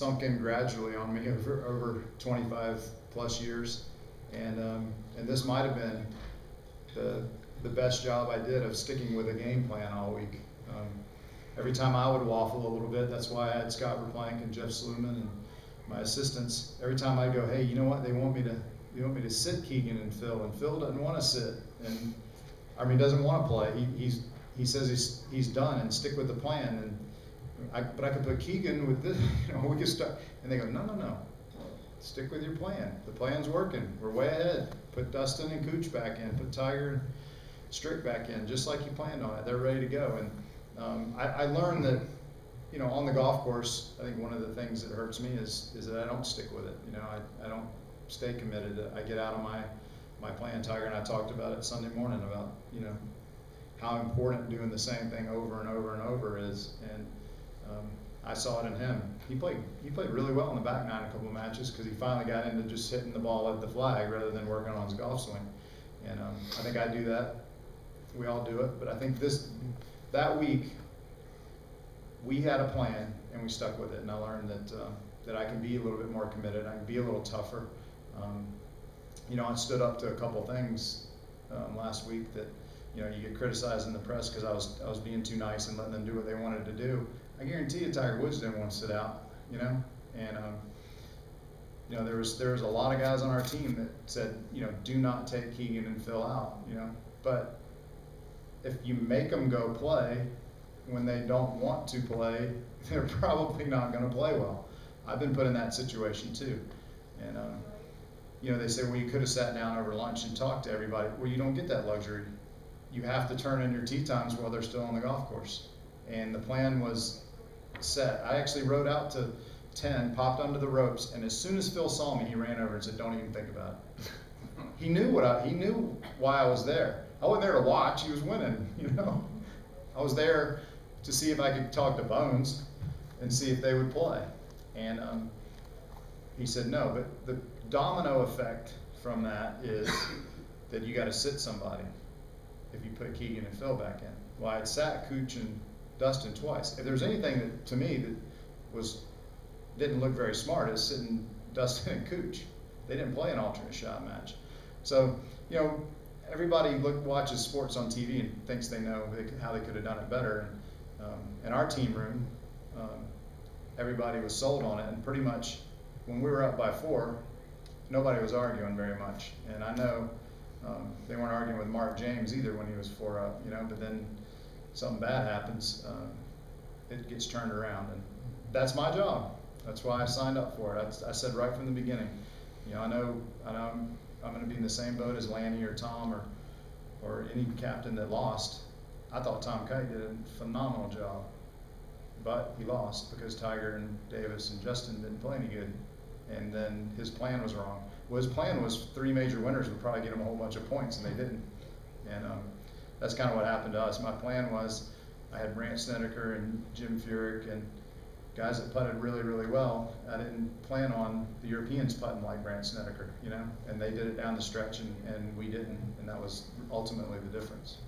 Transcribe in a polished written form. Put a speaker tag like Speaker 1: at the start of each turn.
Speaker 1: sunk in gradually on me over 25 plus years, and this might have been the best job I did of sticking with a game plan all week. Every time I would waffle a little bit, that's why I had Scott Verplank and Jeff Sluman and my assistants. Every time I'd go, hey, you know what? They want me to sit Keegan and Phil doesn't want to sit, and I mean, he doesn't want to play. He says he's done, and stick with the plan. But I could put Keegan with this, we could start. And they go, no, stick with your plan. The plan's working. We're way ahead. Put Dustin and Cooch back in. Put Tiger and Strick back in, just like you planned on it. They're ready to go. And I learned that, on the golf course, I think one of the things that hurts me is that I don't stick with it. I don't stay committed. I get out of my plan. Tiger and I talked about it Sunday morning about, how important doing the same thing over and over and over is. And I saw it in him. He played really well in the back nine a couple of matches because he finally got into just hitting the ball at the flag rather than working on his golf swing. And I think I do that. We all do it. But I think that week we had a plan and we stuck with it. And I learned that I can be a little bit more committed. I can be a little tougher. I stood up to a couple things last week that you get criticized in the press because I was being too nice and letting them do what they wanted to do. I guarantee you Tiger Woods didn't want to sit out, and there was a lot of guys on our team that said, do not take Keegan and Phil out, but if you make them go play when they don't want to play, they're probably not going to play well. I've been put in that situation too, and they say, well, you could have sat down over lunch and talked to everybody. Well, you don't get that luxury. You have to turn in your tee times while they're still on the golf course. And the plan was set. I actually rode out to 10, popped onto the ropes, and as soon as Phil saw me, he ran over and said, don't even think about it. He knew why I was there. I wasn't there to watch. He was winning, I was there to see if I could talk to Bones and see if they would play. And he said no, but the domino effect from that is that you got to sit somebody if you put Keegan and Phil back in. Well, I had sat Cooch and Dustin twice. If there's anything that, to me, that didn't look very smart, is sitting Dustin and Cooch. They didn't play an alternate shot match. So, everybody watches sports on TV and thinks they know how they could have done it better. And in our team room, everybody was sold on it, and pretty much when we were up by 4, nobody was arguing very much. And I know they weren't arguing with Mark James either when he was 4 up, but then something bad happens, it gets turned around, and that's my job. That's why I signed up for it. I said right from the beginning, I know I'm going to be in the same boat as Lanny or Tom or any captain that lost. I thought Tom Kite did a phenomenal job, but he lost because Tiger and Davis and Justin didn't play any good, and then his plan was wrong. Well, his plan was 3 major winners would probably get him a whole bunch of points, and they didn't. And that's kind of what happened to us. My plan was I had Brant Snedeker and Jim Furyk and guys that putted really, really well. I didn't plan on the Europeans putting like Brant Snedeker, and they did it down the stretch, and we didn't, and that was ultimately the difference.